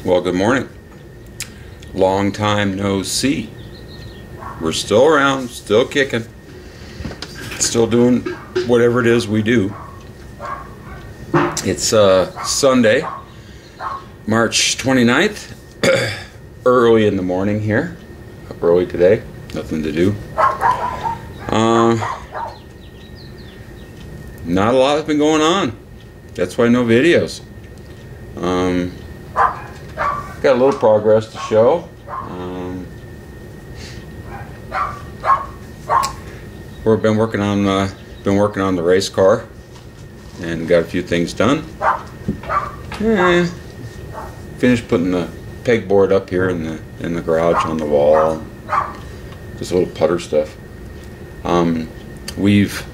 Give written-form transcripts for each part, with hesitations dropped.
Well, good morning. Long time no see. We're still around, still kicking, still doing whatever it is we do. It's Sunday, March 29th, early in the morning here. Up early today, nothing to do. Not a lot has been going on. That's why no videos. Got a little progress to show. We've been working on the race car, and got a few things done. Finished putting the pegboard up here in the garage on the wall. Just a little putter stuff. We've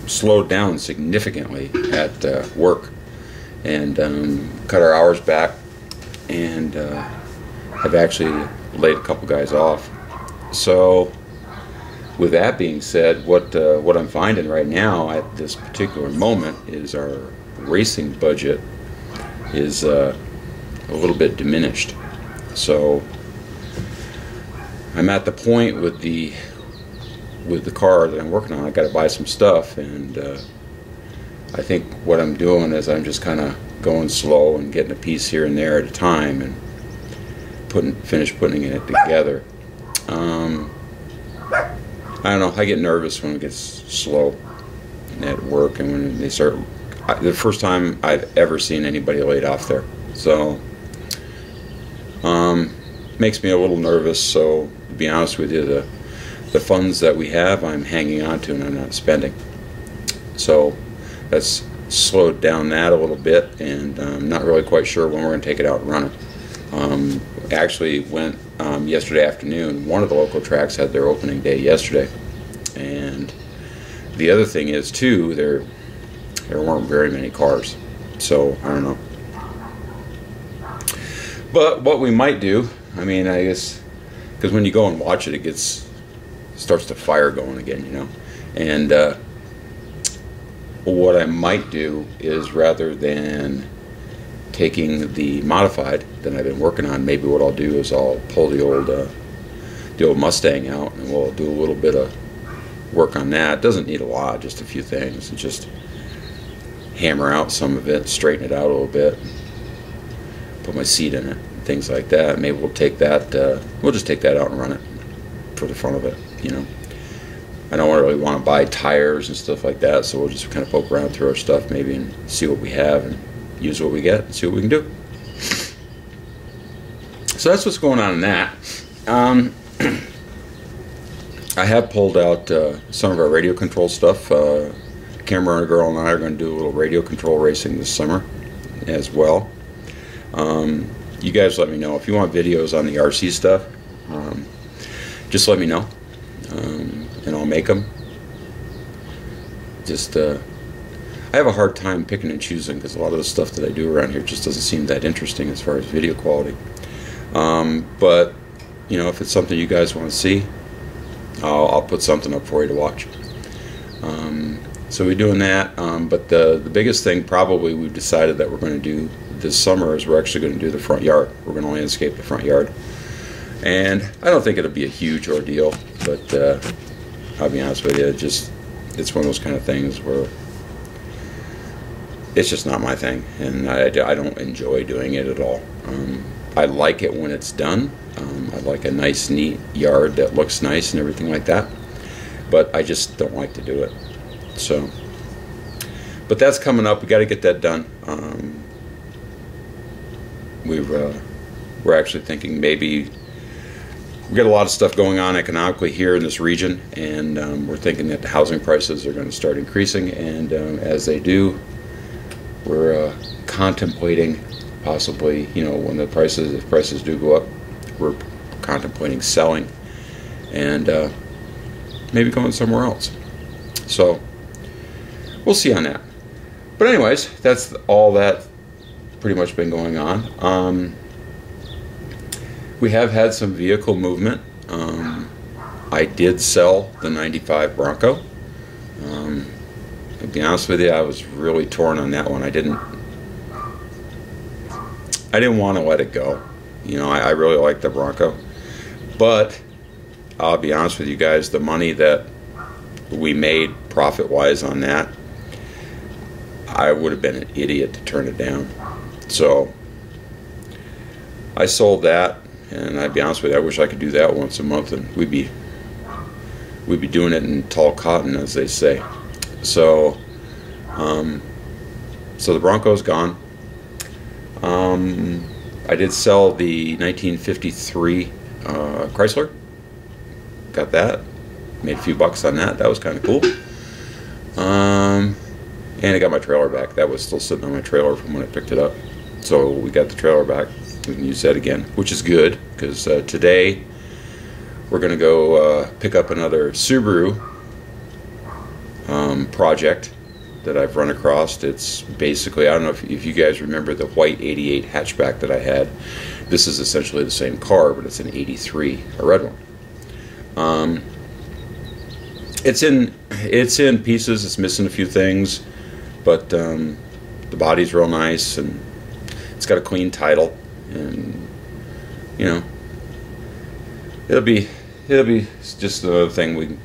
slowed down significantly at work, and cut our hours back, and have actually laid a couple guys off. So with that being said, what I'm finding right now at this particular moment is our racing budget is a little bit diminished. So I'm at the point with the car that I'm working on. I got to buy some stuff, and I think what I'm doing is I'm just kind of going slow and getting a piece here and there at a time, and finish putting it together. I don't know, I get nervous when it gets slow at work, and when they start. The first time I've ever seen anybody laid off there, so makes me a little nervous. So to be honest with you, the funds that we have, I'm hanging on to, and I'm not spending. So that's slowed down that a little bit, and I'm not really quite sure when we're going to take it out and run it. Actually went yesterday afternoon. One of the local tracks had their opening day yesterday, and the other thing is too, there weren't very many cars, so I don't know. But what we might do, I mean, I guess, because when you go and watch it, it starts to fire going again, you know. And what I might do is, rather than taking the modified that I've been working on, maybe what I'll do is I'll pull the old Mustang out, and we'll do a little bit of work on that. It doesn't need a lot, just a few things, and just hammer out some of it, straighten it out a little bit, put my seat in it, things like that. Maybe we'll take that, we'll just take that out and run it for the fun of it, you know. I don't really want to buy tires and stuff like that, so we'll just kind of poke around through our stuff maybe and see what we have and use what we get and see what we can do. So that's what's going on in that. I have pulled out some of our radio control stuff. Camera Girl and I are going to do a little radio control racing this summer as well. You guys let me know if you want videos on the RC stuff. Just let me know, and I'll make them. Just I have a hard time picking and choosing, because a lot of the stuff that I do around here just doesn't seem that interesting as far as video quality. But you know, if it's something you guys want to see, I'll put something up for you to watch. So we're doing that. But the biggest thing probably we've decided that we're going to do this summer is we're actually going to do the front yard. We're going to landscape the front yard. And I don't think it'll be a huge ordeal, but I'll be honest with you, it's one of those kind of things where it's just not my thing, and I don't enjoy doing it at all. I like it when it's done. I like a nice, neat yard that looks nice and everything like that, but I just don't like to do it. So, but that's coming up. We got to get that done. We're actually thinking maybe. We've got a lot of stuff going on economically here in this region, and we're thinking that the housing prices are going to start increasing, and as they do, we're contemplating possibly, you know, when if prices do go up, we're contemplating selling and maybe going somewhere else. So we'll see on that. But anyways, that's all that pretty much been going on. We have had some vehicle movement. I did sell the 95 Bronco. To be honest with you, I was really torn on that one. I didn't I didn't want to let it go. You know, I really like the Bronco, but I'll be honest with you guys, the money that we made profit-wise on that, I would have been an idiot to turn it down. So I sold that, and I'd be honest with you, I wish I could do that once a month, and we'd be doing it in tall cotton, as they say. So so the Bronco's gone. I did sell the 1953 Chrysler. Got that. Made a few bucks on that. That was kind of cool. And I got my trailer back. That was still sitting on my trailer from when I picked it up. So we got the trailer back. We can use that again, which is good, because today we're going to go pick up another Subaru project that I've run across. It's basically, I don't know if you guys remember the white 88 hatchback that I had. This is essentially the same car, but it's an 83, a red one. It's in pieces. It's missing a few things, but the body's real nice, and it's got a clean title, and you know, it'll be just another thing we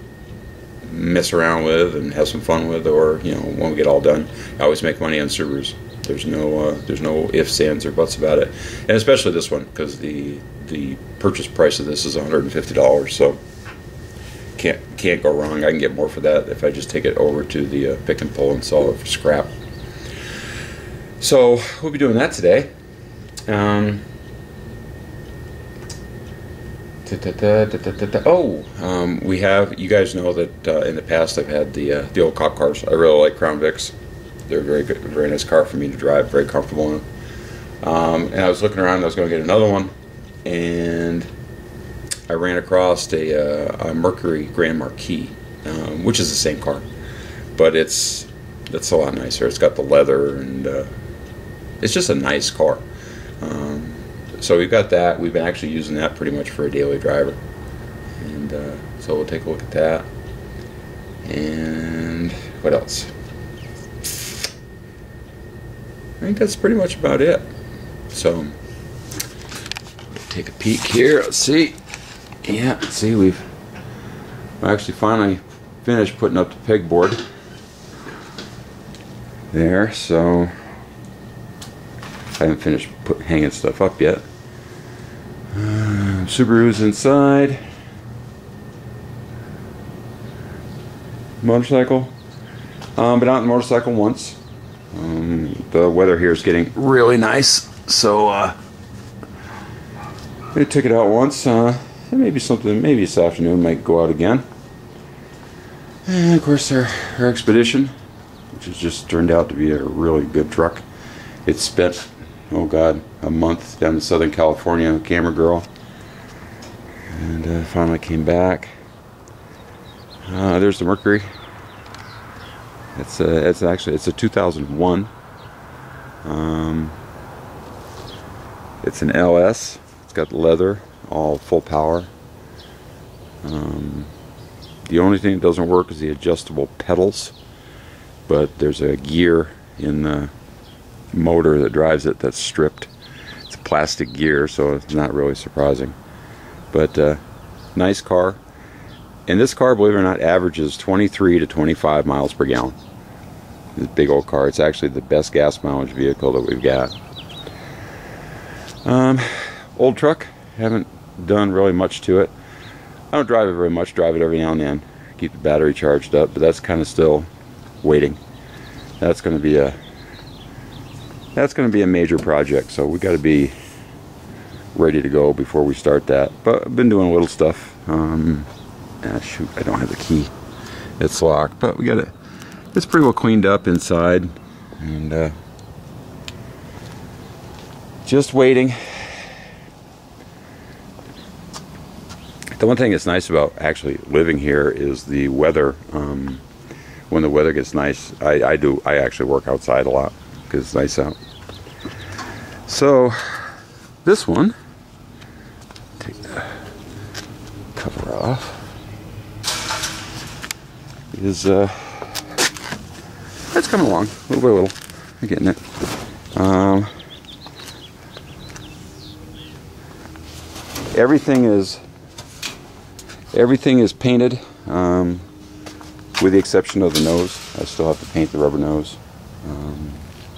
mess around with and have some fun with, or you know, when we get all done. I always make money on Subarus. There's no ifs, ands, or buts about it, and especially this one, because the purchase price of this is $150. So can't go wrong. I can get more for that if I just take it over to the pick and pull and sell it for scrap. So we'll be doing that today. We have, you guys know that in the past I've had the old cop cars. I really like Crown Vics. They're very good, very nice car for me to drive, very comfortable in them. And I was looking around, I was going to get another one, and I ran across a Mercury Grand Marquis, which is the same car, but it's a lot nicer. It's got the leather, and it's just a nice car. So we've got that. We've been actually using that pretty much for a daily driver, and so we'll take a look at that. And what else? I think that's pretty much about it. So take a peek here. Let's see. Yeah, see, we've actually finally finished putting up the pegboard there. So I haven't finished hanging stuff up yet. Subaru's inside. Motorcycle. Been out on the motorcycle once. The weather here is getting really nice, so I took it out once. Maybe this afternoon might go out again. And of course our Expedition, which has just turned out to be a really good truck. It spent, oh God, a month down in Southern California, Camera Girl, and finally came back. There's the Mercury. It's a 2001. It's an LS. It's got leather, all full power. The only thing that doesn't work is the adjustable pedals, but there's a gear in the motor that drives it that's stripped. It's a plastic gear, so it's not really surprising. But nice car. And this car, believe it or not, averages 23 to 25 miles per gallon. This big old car. It's actually the best gas mileage vehicle that we've got. Old truck. Haven't done really much to it. I don't drive it very much. Drive it every now and then. Keep the battery charged up. But that's kind of still waiting. That's going to be a major project. So we got to be ready to go before we start that. But I've been doing a little stuff. Shoot, I don't have the key. It's locked, but we got it. It's pretty well cleaned up inside, and just waiting. The one thing that's nice about actually living here is the weather. When the weather gets nice, I actually work outside a lot because it's nice out. So this one, take the cover off. Is it's coming along little by little. I'm getting it. everything is painted, with the exception of the nose. I still have to paint the rubber nose.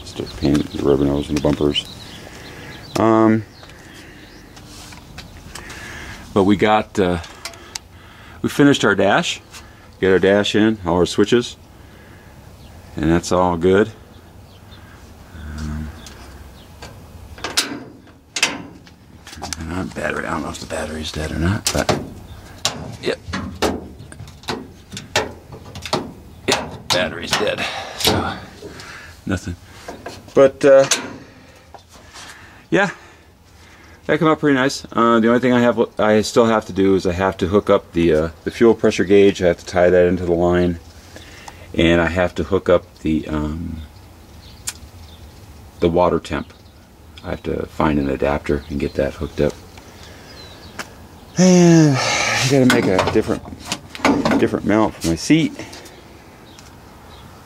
Still paint the rubber nose and the bumpers. But we got we finished our dash. Get our dash in, all our switches, and that's all good. Battery. I don't know if the battery's dead or not, but yep, battery's dead. So nothing. But yeah, that came out pretty nice. The only thing I still have to do is I have to hook up the fuel pressure gauge. I have to tie that into the line, and I have to hook up the water temp. I have to find an adapter and get that hooked up. And I gotta make a different mount for my seat.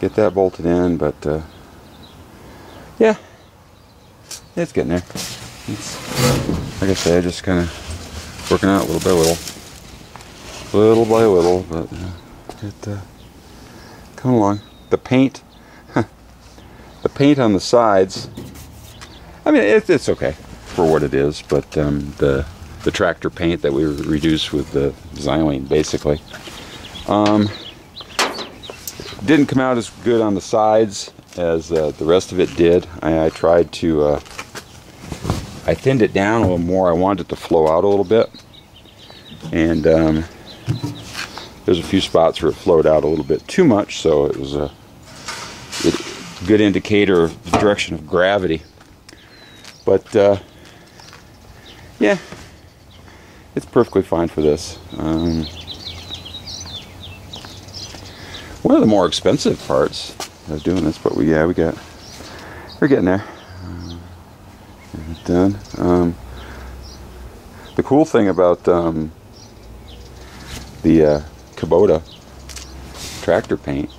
Get that bolted in, but yeah, it's getting there. It's, like I say, just kind of working out little by little, but it coming along. The paint, the paint on the sides. I mean, it's okay for what it is, but the tractor paint that we reduced with the xylene, basically, didn't come out as good on the sides as the rest of it did. I tried to, I thinned it down a little more. I wanted it to flow out a little bit, and there's a few spots where it flowed out a little bit too much, so it was a good indicator of the direction of gravity. But yeah, it's perfectly fine for this. One of the more expensive parts of doing this, but we're getting there. Done. The cool thing about the Kubota tractor paint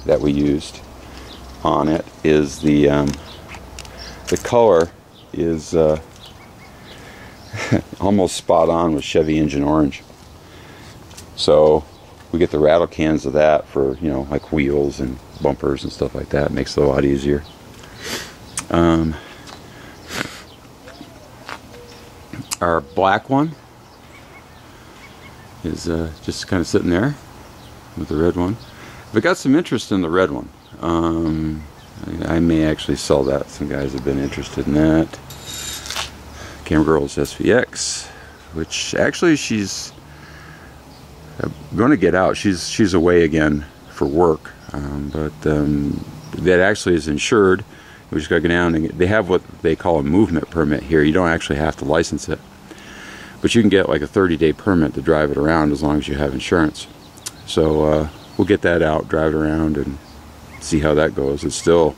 that we used on it is the color is almost spot on with Chevy engine orange. So we get the rattle cans of that for, you know, like wheels and bumpers and stuff like that. It makes it a lot easier. Our black one is just kind of sitting there with the red one. We got some interest in the red one. I may actually sell that. Some guys have been interested in that. Camera Girls SVX, which actually she's going to get out. She's away again for work, but that actually is insured. We just got to go down and they have what they call a movement permit here. You don't actually have to license it, but you can get like a 30-day permit to drive it around as long as you have insurance. So we'll get that out, drive it around, and see how that goes. It's still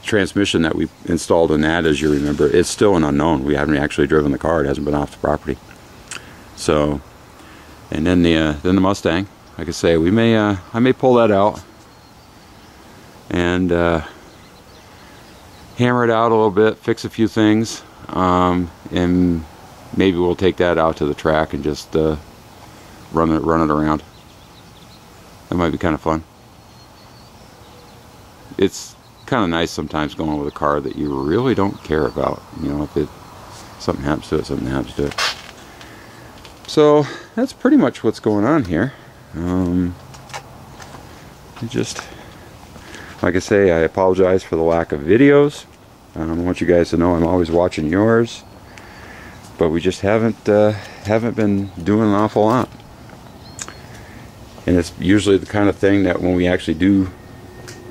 transmission that we installed in that, as you remember, it's still an unknown. We haven't actually driven the car. It hasn't been off the property. So, and then the Mustang, like I say, I may pull that out and hammer it out a little bit, fix a few things, and maybe we'll take that out to the track and just run it around. That might be kind of fun. It's kind of nice sometimes going with a car that you really don't care about. You know, if something happens to it, something happens to it. So that's pretty much what's going on here. Just like I say, I apologize for the lack of videos. I want you guys to know I'm always watching yours, but we just haven't been doing an awful lot. And it's usually the kind of thing that when we actually do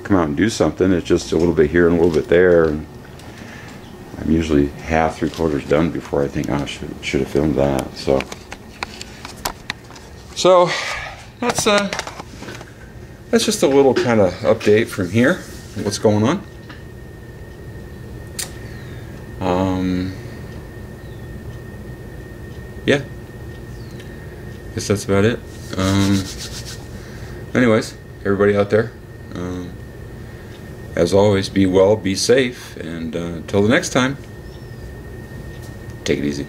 come out and do something, it's just a little bit here and a little bit there, and I'm usually half, 3/4 done before I think, oh, I should have filmed that. So that's just a little kind of update from here, what's going on. Yeah, guess that's about it. Anyways, everybody out there, as always, be well, be safe, and until the next time, take it easy.